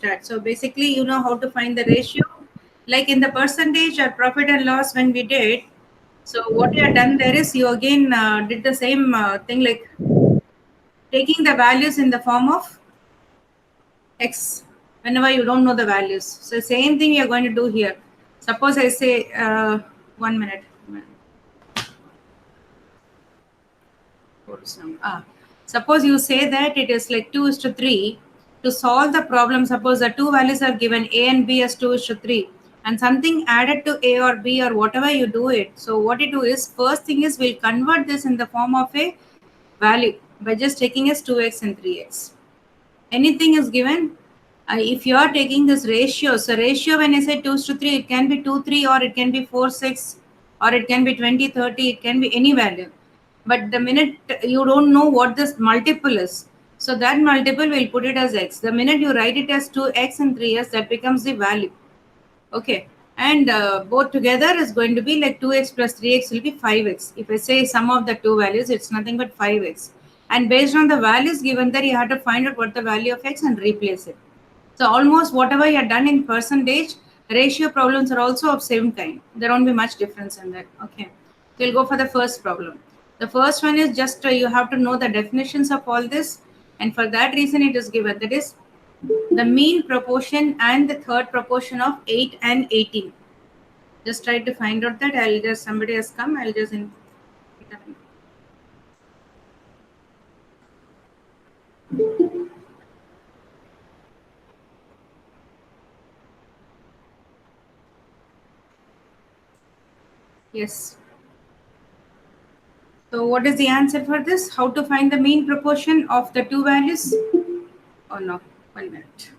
start. So basically, you know how to find the ratio, like in the percentage or profit and loss when we did. So what you have done there is you again did the same thing, like taking the values in the form of x whenever you don't know the values. So same thing you're going to do here. Suppose I say 1 minute. Suppose you say that it is like 2 is to 3. To solve the problem, suppose the two values are given a and b as 2 is to 3, and something added to a or b or whatever you do it. So what you do is, first thing is we'll convert this in the form of a value by just taking as 2x and 3x. Anything is given. If you are taking this ratio, so ratio when I say 2 to 3, it can be 2 3, or it can be 4 6, or it can be 20 30, it can be any value. But the minute you don't know what this multiple is, so that multiple will put it as x. The minute you write it as 2x and 3x, that becomes the value. Okay, and both together is going to be like 2x plus 3x will be 5x. If I say sum of the two values, it's nothing but 5x. And based on the values given there, you have to find out what the value of x and replace it. So almost whatever you have done in percentage, ratio problems are also of same kind. There won't be much difference in that. Okay, we'll go for the first problem. The first one is just you have to know the definitions of all this, and for that reason it is given, that is the mean proportion and the third proportion of 8 and 18. Just try to find out that. I'll just, somebody has come, I'll just yes. So what is the answer for this? How to find the mean proportion of the two values? Oh no, 1 minute.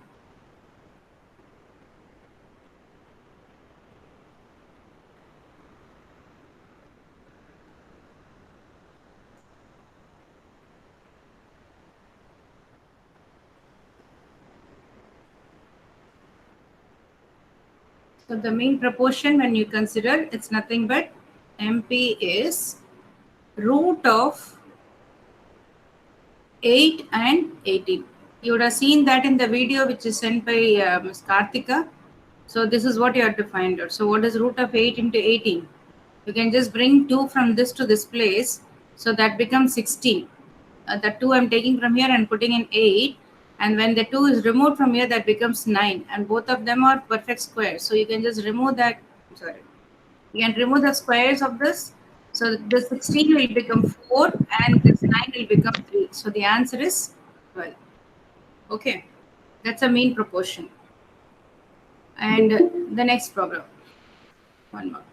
So the mean proportion, when you consider, it's nothing but MP is root of 8 and 18. You would have seen that in the video which is sent by Ms. Karthika. So this is what you have to find out. So what is root of 8 into 18? You can just bring 2 from this to this place. So that becomes 16. The 2 I'm taking from here and putting in 8. And when the 2 is removed from here, that becomes 9. And both of them are perfect squares. So you can just remove that. Sorry. You can remove the squares of this. So the 16 will become 4 and this 9 will become 3. So the answer is 12. Okay. That's a mean proportion. And the next problem. One more.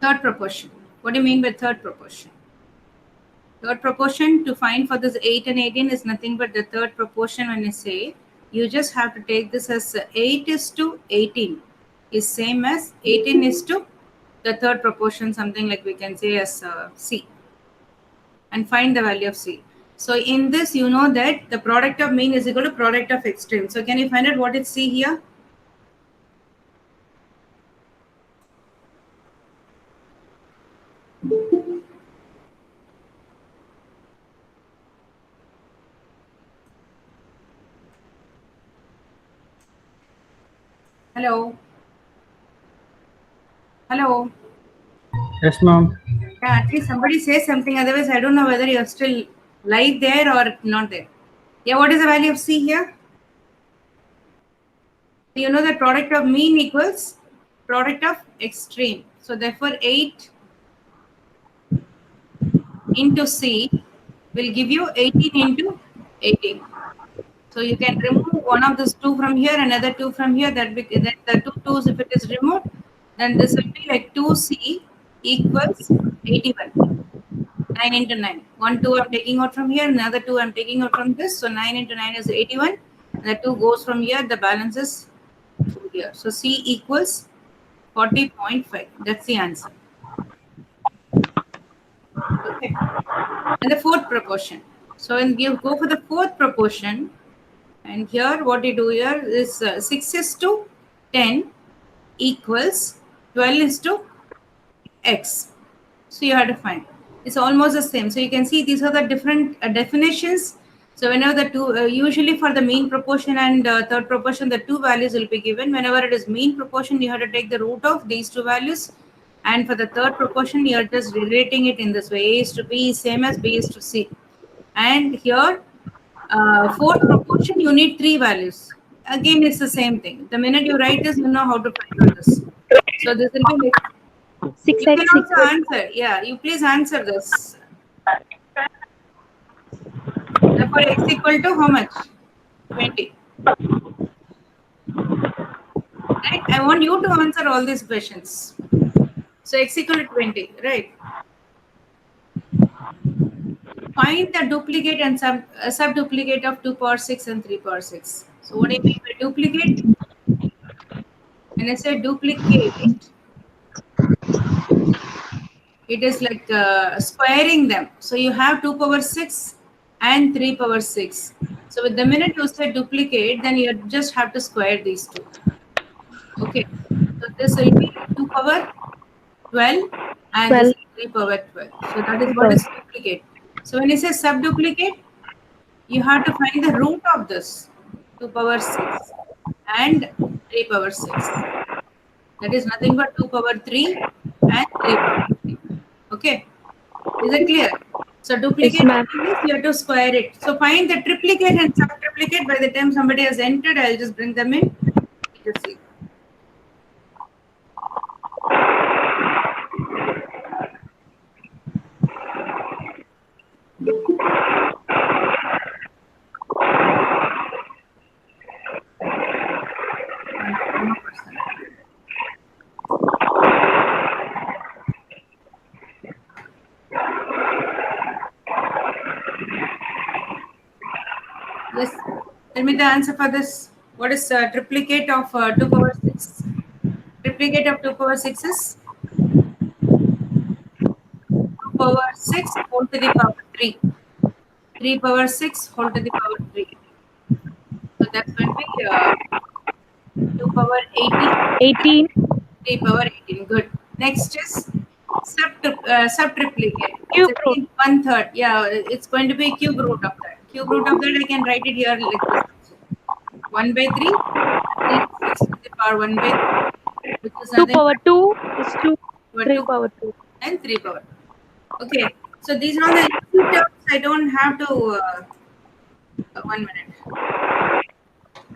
Third proportion. What do you mean by third proportion? Third proportion to find for this 8 and 18 is nothing but the third proportion. When I say, you just have to take this as 8 is to 18 is same as 18 is to the third proportion, something like we can say as C, and find the value of C. So in this, you know that the product of mean is equal to product of extreme. So can you find out what is C here? Hello? Hello? Yes, ma'am. Yeah, at least somebody say something. Otherwise, I don't know whether you're still live there or not there. Yeah, what is the value of C here? So you know that product of mean equals product of extreme. So therefore, 8 into C will give you 18 into 18. So you can remove one of these two from here, another two from here. Then the two twos, if it is removed, then this will be like 2C equals 81. 9 into 9. 1, 2 I'm taking out from here, another 2 I'm taking out from this. So 9 into 9 is 81. And the 2 goes from here, the balance is 2 here. So C equals 40.5. That's the answer. Okay. And the fourth proportion. So when you go for the fourth proportion, And here, what you do here is 6 is to 10 equals 12 is to x. So you have to find. It's almost the same. So you can see these are the different definitions. So whenever the two, usually for the mean proportion and third proportion, the two values will be given. Whenever it is mean proportion, you have to take the root of these two values. And for the third proportion, you are just relating it in this way. A is to B is same as B is to C. And here, fourth proportion, you need three values. Again, it's the same thing. The minute you write this, you know how to find out this. So this will be like, you can 6x also answer. Yeah, you please answer this. Therefore, x equal to how much? 20. Right? I want you to answer all these questions. So x equal to 20, right? Find the duplicate and sub-duplicate of 2 power 6 and 3 power 6. So what do you mean by duplicate? When I say duplicate, it is like squaring them. So you have 2 power 6 and 3 power 6. So with the minute you say duplicate, then you just have to square these two. Okay. So this will be 2 power 12 and this is 3 power 12. So that is what is duplicate. So when you say sub-duplicate, you have to find the root of this 2 power 6 and 3 power 6. That is nothing but 2 power 3 and 3 power 3. Okay. Is it clear? So duplicate ma'am. means you have to square it. So find the triplicate and sub-triplicate. By the time somebody has entered, I'll just bring them in. Just see. Yes, tell me the answer for this. What is triplicate of 2 power 6? Triplicate of 2 power 6 is 2 power 6 whole to the power 3. 3 power 6 whole to the power 3. So that's going to be 2 power 18. 3 power 18. Good. Next is sub-triplicate. Cube root. 1/3. Yeah, it's going to be cube root of that. Cube root of that, I can write it here like this. 1 by 3. 6 to the power 1 by 3. Which is 2 power 2 is 2. but 3 2 power 2. and 3 power. Okay. So these are the easy terms. I don't have to. 1 minute.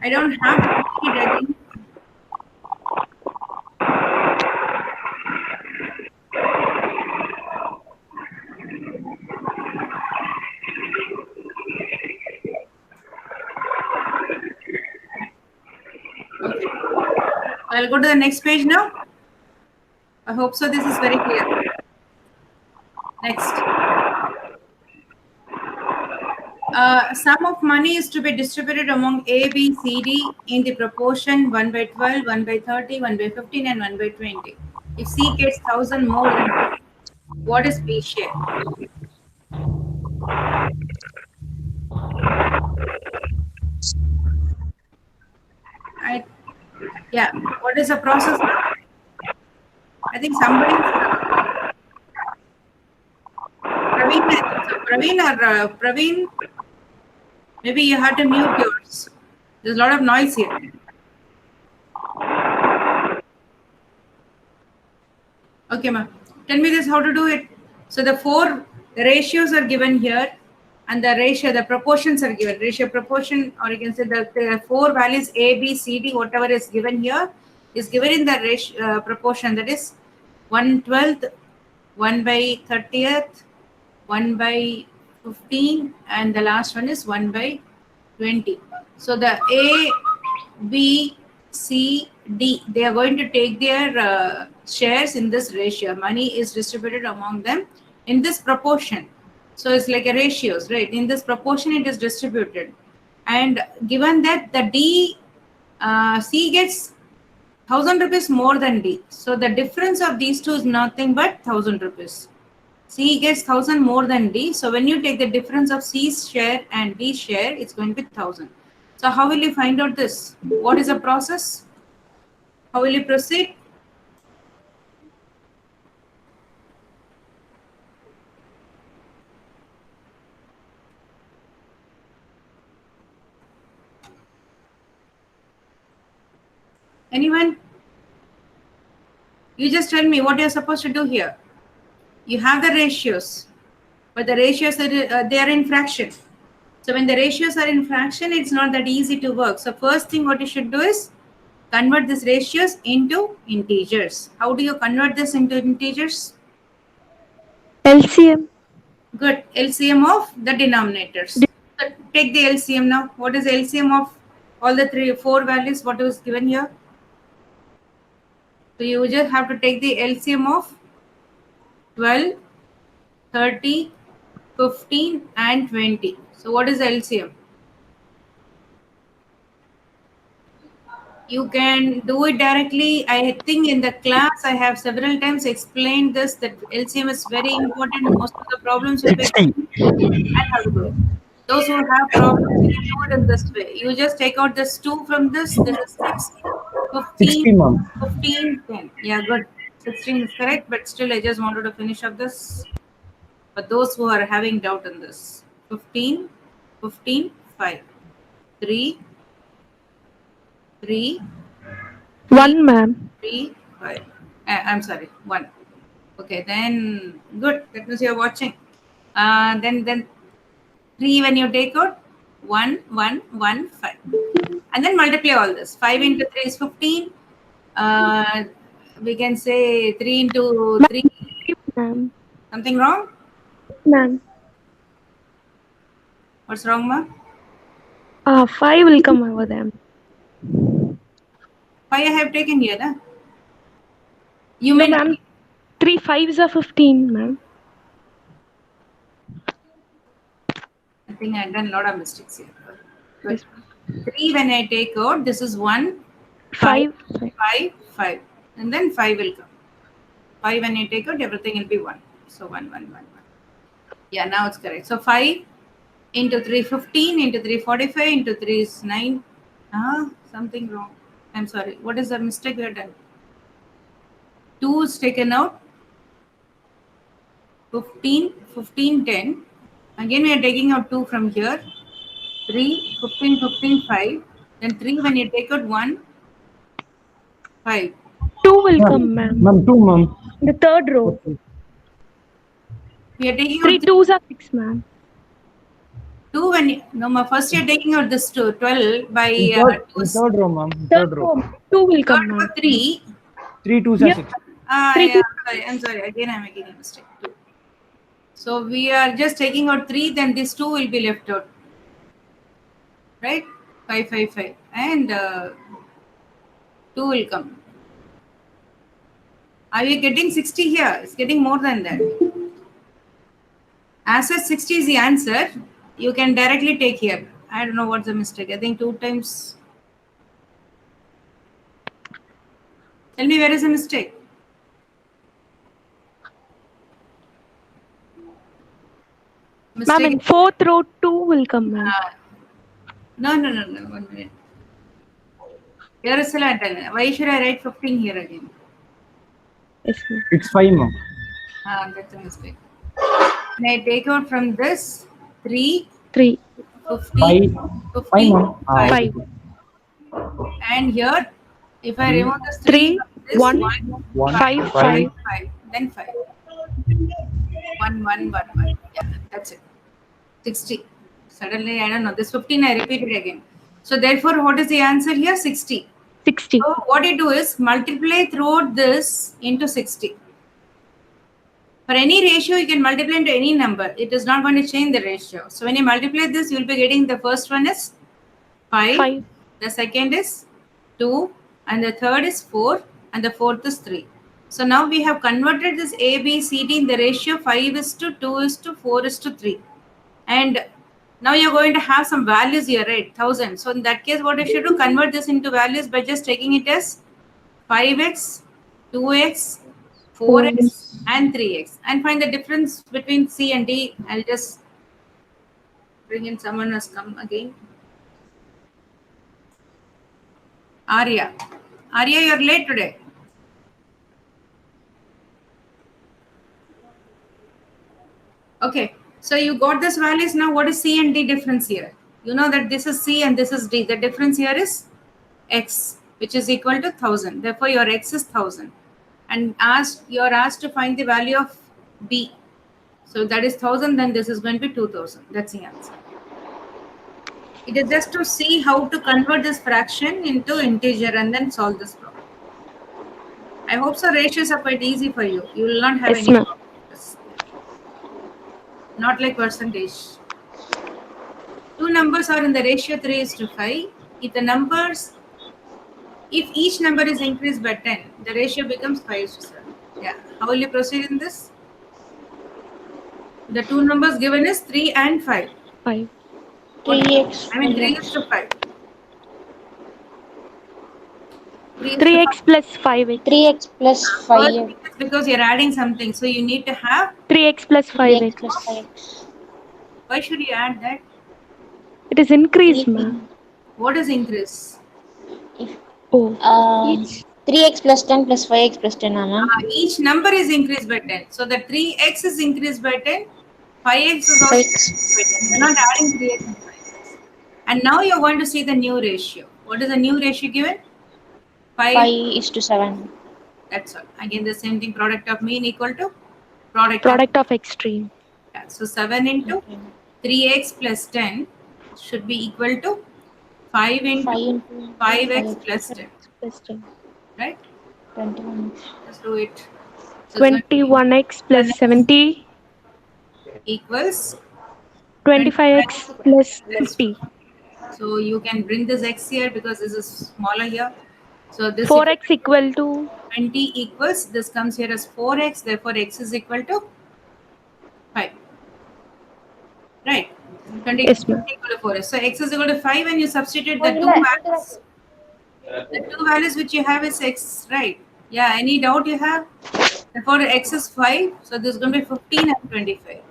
I don't have to repeat it. I think. Okay. I'll go to the next page now. I hope so. This is very clear. Next. Sum of money is to be distributed among A, B, C, D in the proportion 1 by 12, 1 by 30, 1 by 15, and 1 by 20. If C gets 1,000 more than B, what is B share? Yeah, what is the process now? I think somebody. Praveen, I think so. Praveen, maybe you have to mute yours. There's a lot of noise here. Okay, ma'am. Tell me this, how to do it. So the 4 ratios are given here, and the proportions are given. Ratio, proportion, or you can say the 4 values A, B, C, D, whatever is given here, is given in the ratio, proportion, that is 1/12, 1 by 30th, 1 by 15, and the last one is 1 by 20. So the A, B, C, D, they are going to take their shares in this ratio. Money is distributed among them in this proportion. So it's like a ratios, right? In this proportion, it is distributed. And given that the D, C gets 1,000 rupees more than D. So the difference of these two is nothing but 1,000 rupees. C gets 1,000 more than D. So when you take the difference of C's share and D's share, it's going to be 1,000. So So how will you find out this? What is the process? How will you proceed? Anyone? You just tell me what you're supposed to do here. You have the ratios, but the ratios are they are in fraction. So when the ratios are in fraction, it's not that easy to work. So first thing what you should do is convert these ratios into integers. How do you convert this into integers? LCM. Good. LCM of the denominators. So take the LCM now. What is LCM of all the 4 values? What was given here? So you just have to take the LCM of 12, 30, 15 and 20. So what is the LCM? You can do it directly. I think in the class I have several times explained this, that LCM is very important. Most of the problems will be 60. and how to do it. Those who have problems, you can do it in this way. You just take out this 2 from this. This is 6, 15, 60, ma'am. 15, 10. Yeah, good. 16 is correct, but still I just wanted to finish up this. For those who are having doubt in this. 15, 15, 5. 3, 3, 1, ma'am. 3, 5. I'm sorry, 1. Okay, then good. That means you're watching. Then 3 when you take out 1, 1, 1, 5. And then multiply all this. 5 into 3 is 15. We can say 3 into 3. Ma'am. Something wrong? Ma'am. What's wrong, ma? 5 will come over them. 5 I have taken here, na? You No, mean ma'am. 3 5s are 15, ma'am. I think I've done a lot of mistakes here. Good. Yes, 3 when I take out, this is 1, 5. 5, 5. And then 5 will come. 5 when I take out, everything will be 1. So 1, 1, 1, 1. Yeah, now it's correct. So 5 into 3, 15, into 3, 45, into 3 is 9. Something wrong. I'm sorry. What is the mistake we have done? 2 is taken out. 15, 15, 10. Again, we are taking out 2 from here. 3, 15, 15, 5. Then 3 when you take out 1, 5. 2 will come, ma'am. Ma'am, 2, ma'am. The third row. We are taking 3 out 2s are 6, ma'am. 2 when you, no, ma, first you are taking out this 2, 12 by Third row, ma'am. Third Third row. row. 2 will come, third ma'am. 3. 3 2s are Yep. 6. Three, Yeah, I'm sorry. Again, I'm making a mistake. 2. So we are just taking out 3, then this 2 will be left out. Right? 5, 5, 5. And 2 will come. Are you getting 60 here? It's getting more than that. As such, 60 is the answer. You can directly take here. I don't know what's the mistake. I think 2 times. Tell me where is the mistake? Ma'am, in fourth row, 2 will come, ma'am. No. 1 minute. Here is still at 10. Why should I write 15 here again? Yes, ma'am. It's 5, ma'am. That's a mistake. When I take out from this 3, 3, 15, 5, 15, ma'am. 5. 5. And here, if I remove this 3, 3, 1, 1, 5, 5, 5. 5, then 5. 1, 1, 1, 1. Yeah, that's it. 60. Suddenly, I don't know. This 15, I repeat it again. So, therefore, what is the answer here? 60. 60. So, what you do is multiply throughout this into 60. For any ratio, you can multiply into any number. It is not going to change the ratio. So, when you multiply this, you will be getting the first one is 5. 5. The second is 2, and the third is 4, and the fourth is 3. So now we have converted this A, B, C, D in the ratio 5 is to 2 is to 4 is to 3. And now you're going to have some values here, right? 1000. So in that case, what you should do, convert this into values by just taking it as 5x, 2x, 4x, and 3x. And find the difference between C and D. I'll just bring in someone who has come again. Arya. Arya, you're late today. Okay, so you got this values. Now what is C and D difference here? You know that this is C and this is D. The difference here is X, which is equal to 1000. Therefore, your X is 1000. And you're asked to find the value of B. So that is 1000, then this is going to be 2000. That's the answer. It is just to see how to convert this fraction into integer and then solve this problem. I hope so ratios are quite easy for you. You will not have Yes, any ma'am. problems. Not like percentage. Two numbers are in the ratio 3:5. If each number is increased by 10, the ratio becomes 5:7. Yeah. How will you proceed in this? The two numbers given is 3 and 5. 5. 3x. 3:5. 3x plus 5x. 3x plus 5x. Because you're adding something, so you need to have. 3x plus 3x 5x. plus 5x. Why should you add that? It is increased, ma'am. What is increase? Oh. 3x plus 10 plus 5x plus 10, ma'am. Each number is increased by 10. So the 3x is increased by 10. 5x is also 5x. increased by 10. We're not adding 3x and 5x. And now you're going to see the new ratio. What is the new ratio given? 5:7. That's all. Again, the same thing. Product of mean equal to product of extreme. Yeah, so 7 into 3x plus 10 should be equal to 5 into 5x plus 10. Plus 10. Right? 21. Let's do it. So 21x plus 70. Equals 25x plus 50. So you can bring this x here because this is smaller here. So this 4x equal to 20 equals, this comes here as 4x, therefore x is equal to 5. Right? 20 Yes, ma'am. equal to 4x. So x is equal to 5 and you substitute the two values. The two values which you have is x, right? Yeah, any doubt you have? Therefore x is 5, so this is going to be 15 and 25.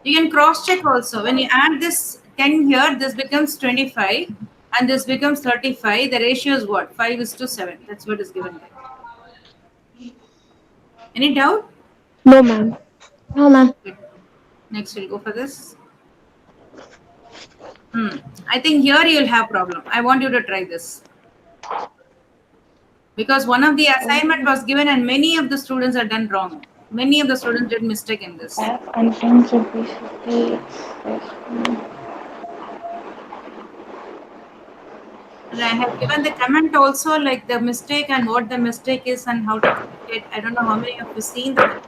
You can cross check also. When you add this 10 here, this becomes 25 and this becomes 35. The ratio is what? 5:7. That's what is given there. Any doubt? no, ma'am. No, ma'am. Good. Next we'll go for this. I think here you'll have problem. I want you to try this. Because one of the assignment was given and many of the students are done wrong. Many of the students did mistake in this. Contains should be 50. And I have given the comment also like the mistake and what the mistake is and how to correct it. I don't know how many of you seen the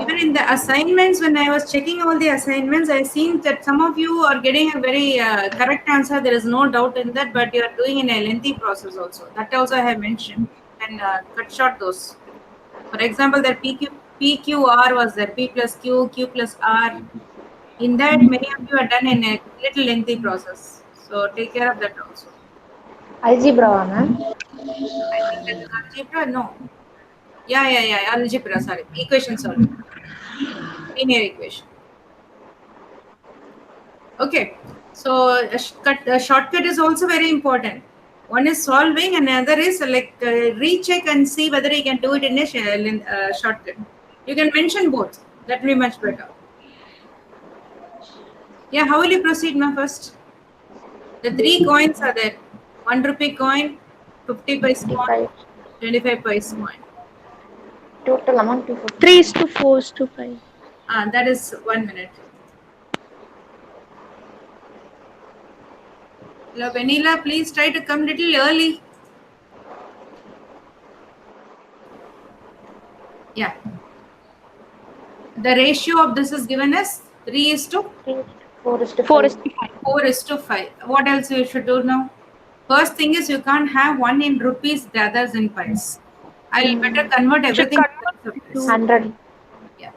even in the assignments, when I was checking all the assignments, I seen that some of you are getting a very correct answer. There is no doubt in that, but you are doing in a lengthy process also. That also I have mentioned. And cut short those. For example, that PQR was there, P plus Q, Q plus R. In that, many of you are done in a little lengthy process. So take care of that also. Algebra, ma'am. I think that is algebra. No. Yeah. Algebra. Sorry. Equation solving. Linear equation. Okay. So a shortcut is also very important. One is solving and another is like recheck and see whether you can do it in a shortcut. You can mention both. That will be much better. Yeah, how will you proceed now first? The 3 coins are there. 1 rupee coin, 50 paise coin, 25 paise coin. Total amount 250. 3:4:5. That is 1 minute. Hello, Vanilla, please try to come little early. Yeah. The ratio of this is given as 3:4:5. 4:5. What else you should do now? First thing is you can't have one in rupees, the others in pies. I'll better convert everything convert to 100. Yeah.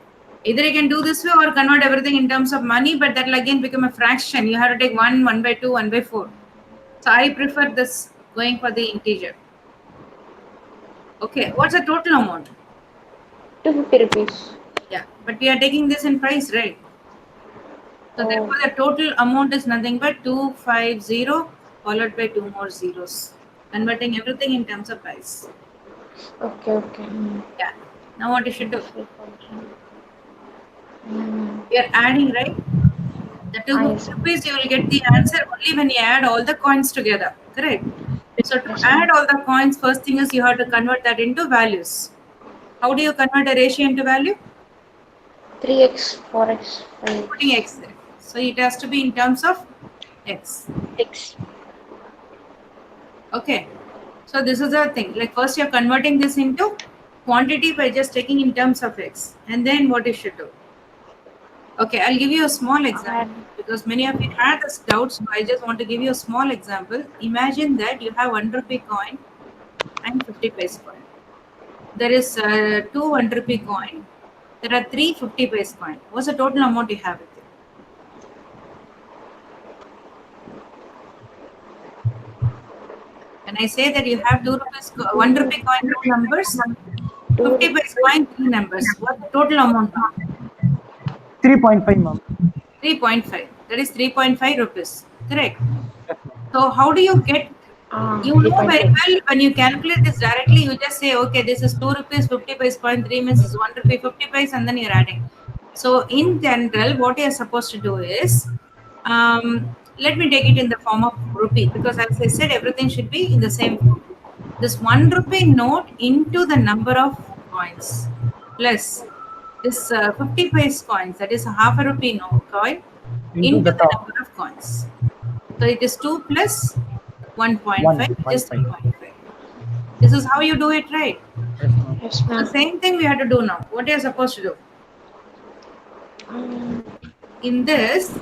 Either you can do this way or convert everything in terms of money, but that will again become a fraction. You have to take 1, 1/2, 1/4. So I prefer this going for the integer. Okay, what's the total amount? 250 rupees. Yeah, but we are taking this in price, right? So therefore the total amount is nothing but 250 followed by 2 more zeros. Converting everything in terms of price. Okay. Yeah. Now what you should do? 3.5. We are adding, right? The 250 rupees, you will get the answer only when you add all the coins together. Correct? So to Yes, add ma'am. all the coins, first thing is you have to convert that into values. How do you convert a ratio into value? 3x, 4x, 5x. Putting x there. So it has to be in terms of x. X. Okay. So this is the thing. Like first you're converting this into quantity by just taking in terms of x. And then what you should do? Okay, I'll give you a small example because many of you had this doubt. So I just want to give you a small example. Imagine that you have 1 rupee coin and 50 paise coin. There is 2 1 rupee coin. There are 3 50 paise coin. What's the total amount you have with you? When I say that you have 2 rupees, 1 rupee coin 2 numbers, 50 paise coin 3 numbers. What the total amount now? 3.5, ma'am. 3.5. That is 3.5 rupees. Correct. So how do you get? You know very 3.5. well when you calculate this directly, you just say, okay, this is 2 rupees 50 paise, 0.3 means is 1 rupee 50 paise, and then you're adding. So in general, what you're supposed to do is, let me take it in the form of rupee because as I said, everything should be in the same form. This 1 rupee note into the number of coins plus this 50 paise coins, that is a half a rupee note coin, Into into the the top. number of coins. So it is 2 plus 1.5, 1. which is 1.5. 3.5. This is how you do it, right? Yes, ma'am. Yes, So ma'am. same thing we have to do now. What are you supposed to do? In this,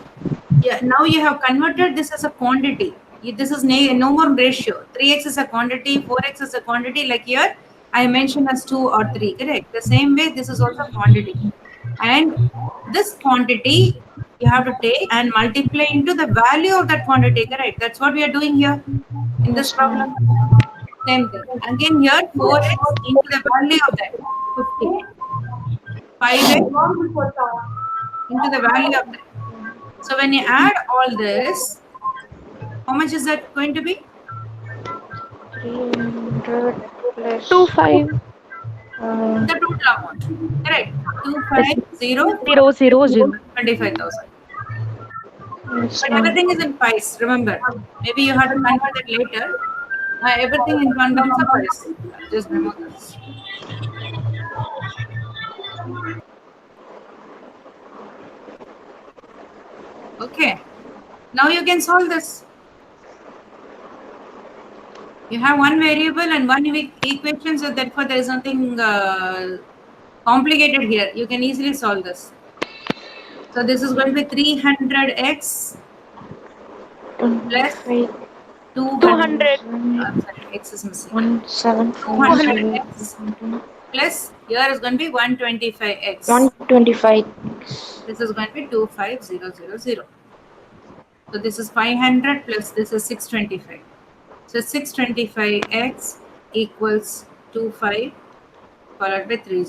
yeah, now you have converted this as a quantity. This is no more ratio. 3x is a quantity, 4x is a quantity. Like here, I mentioned as 2 or 3, correct? The same way, this is also quantity. And this quantity, you have to take and multiply into the value of that quantity, correct? That's what we are doing here in this Yes, ma'am. problem. Same thing. Again, here 4x into the value of that 50. 5x into the value of that. So when you add all this, how much is that going to be? 300 plus 25 The total amount. Correct. 250 000. 25,000. Yes, But ma'am. everything is in pies, remember. Maybe you have to convert it later. Everything in terms of pies. Just remember this. Okay. Now you can solve this. You have one variable and one equation, so therefore there is nothing complicated here. You can easily solve this. So this is going to be 300x plus 25. 200. 200. Sorry, x is missing. 1750. 200x plus here is going to be 125x. 125. This is going to be 25000. So this is 500 plus this is 625. So 625x equals 25 followed by 30.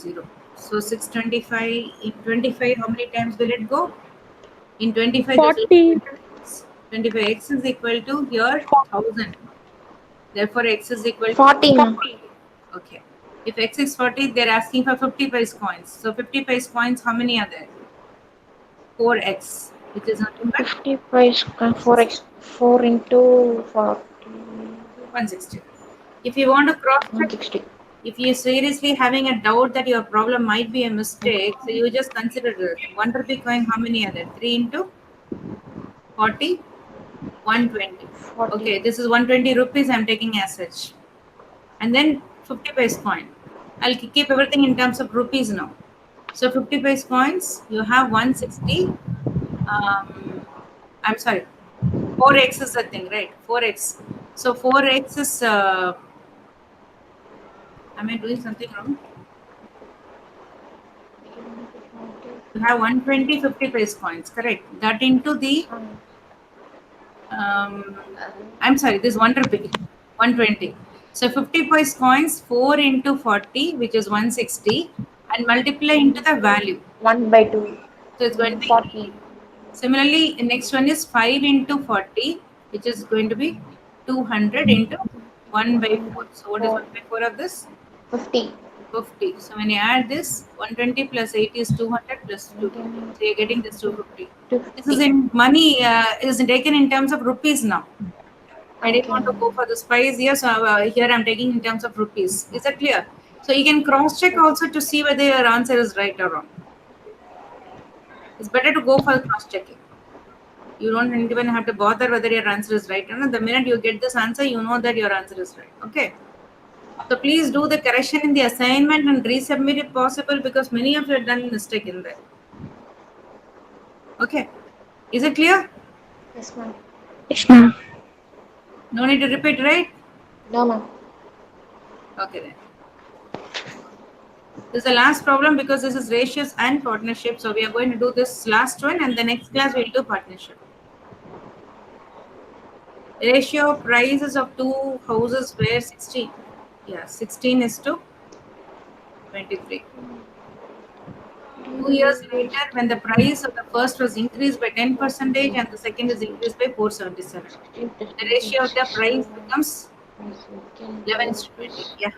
So 625 in 25, how many times will it go? In 25, 40. 25x is equal to here 1000. Therefore, x is equal to 40, ma'am. Okay. If x is 40, they're asking for 50 paise coins. So 50 paise coins, how many are there? 4x, which is nothing but 55 4x. 4 into 40. 160. If you want to cross check, 160. if you're seriously having a doubt that your problem might be a mistake, so you just consider this. 1 rupee coin, how many are there? 3 into 40, 120. 40. Okay, this is 120 rupees I'm taking as such. And then 50 paise coin. I'll keep everything in terms of rupees now. So 50 paise coins, you have 160. I'm sorry, 4x is the thing, right? 4x. So 4x is, am I doing something wrong? You have 120 50 paise coins, correct? That into the, I'm sorry, this 1 rupee, 120. So 50 paise coins, 4 into 40, which is 160, and multiply into the value. 1 by 2. So it's going to be 40. Similarly, next one is 5 into 40, which is going to be 200 into 1 by 4. So what is 1 by 4 of this? 50. 50. So when you add this, 120 plus 80 is 200 plus 2. So you're getting this 250. This is in money, is taken in terms of rupees now. I didn't want to go for the spice here, so here I'm taking in terms of rupees. Is that clear? So you can cross check also to see whether your answer is right or wrong. It's better to go for cross checking. You don't even have to bother whether your answer is right or not. The minute you get this answer, you know that your answer is right. Okay. So please do the correction in the assignment and resubmit if possible, because many of you have done mistake in there. Okay. Is it clear? Yes, ma'am. Yes, ma'am. No need to repeat, right? No, ma'am. Okay then. This is the last problem because this is ratios and partnership. So we are going to do this last one, and the next class we'll do partnership. Ratio of prices of two houses were 16. Yeah, 16 is to 23. 2 years later, when the price of the first was increased by 10% and the second is increased by 477, the ratio of the price becomes 11 to 20. Yeah.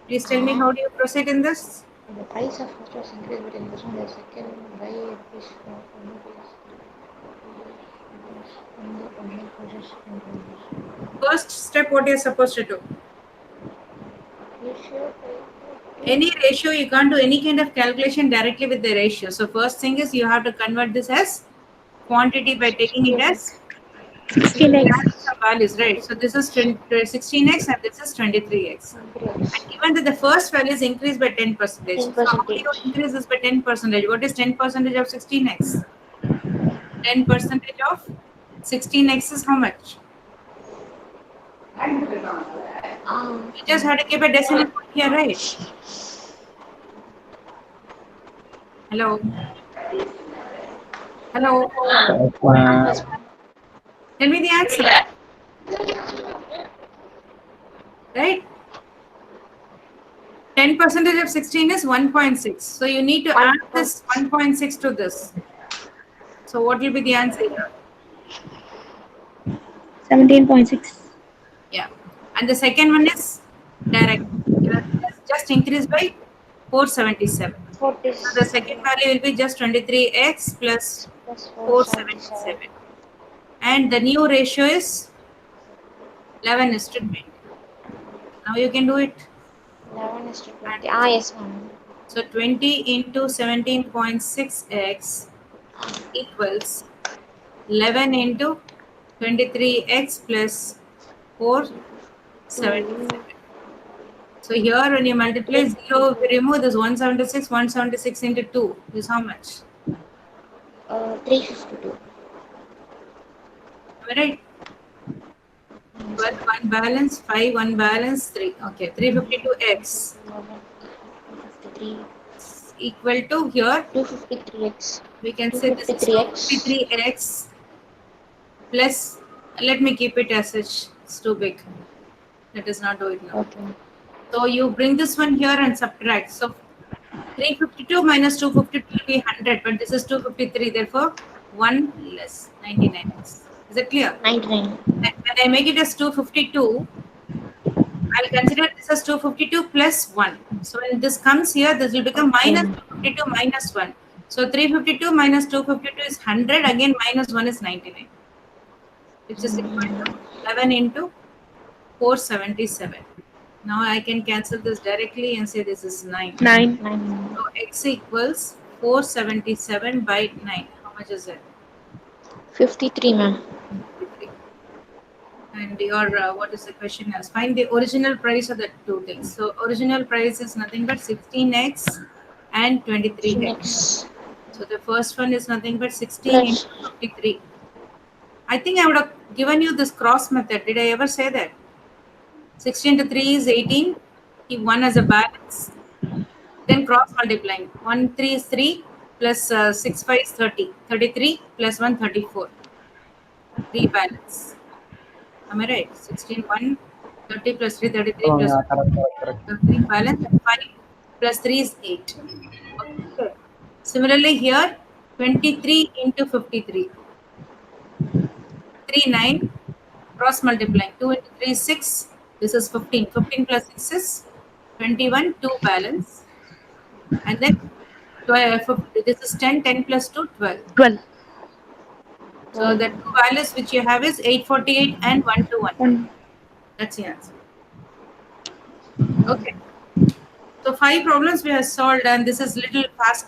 Please tell me, how do you proceed in this? The price of first was increased by 10%. The second by First step, what you're supposed to do? Any ratio, you can't do any kind of calculation directly with the ratio. So first thing is you have to convert this as quantity by taking it as 16x. some values, right? So this is 16x and this is 23x. And given that the first value is increased by 10%. So how do you increase this by 10%? What is 10% of 16x? 10% of 16x is how much? You just have to keep a decimal point here, right? Hello? Hello? Tell me the answer. Right? 10% of 16 is 1.6. So you need to add this 1.6 to this. So what will be the answer here? 17.6. Yeah. And the second one is direct. Just increased by 477. So the second value will be just 23x plus 477. And the new ratio is 11 is to 20. Now you can do it. 11 is to 20. Ah, yes, ma'am. So 20 into 17.6x equals 11 into 23x plus 477. So here when you multiply 0, we remove this 176. 176 into 2 is how much? 352. Am I right? 12, 1 balance, 5, 1 balance, 3. Okay, 352x 53. equal to here, 253x. we can say this is 253x. 253x plus, let me keep it as such, it's too big. Let us not do it now. Okay. So you bring this one here and subtract. So 352 minus 252 will be 100, but this is 253, therefore 1 less, 99x. Is it clear? 99. When I make it as 252, I'll consider this as 252 plus 1. So when this comes here, this will become minus 252 minus 1. So 352 minus 252 is 100, again minus 1 is 99, which is equal to 11 into 477. Now I can cancel this directly and say this is 9. 9. 9. So x equals 477 by 9. How much is it? 53, ma'am. 53. And your, what is the question else? Find the original price of the two things. So original price is nothing but 16x and 23x. Next. So the first one is nothing but 16 into 53. I think I would have given you this cross method. Did I ever say that? 16 to 3 is 18. Keep 1 as a balance. Then cross multiplying. 1, 3 is 3 plus 6, 5 is 30. 33 plus 1, 34. Rebalance. Am I right? 16, 1, 30 plus 3, 33 Oh, plus yeah, correct. 3 balance. 5 plus 3 is 8. Okay. Similarly here, 23 into 53. 3, 9. Cross multiplying. 2 into 3 is 6. This is 15. 15 plus 6 is 21. 2 balance. And then 12, this is 10. 10 plus 2, 12. 12. So the two values which you have is 848 and 121. That's the answer. Okay. So 5 problems we have solved, and this is little fast.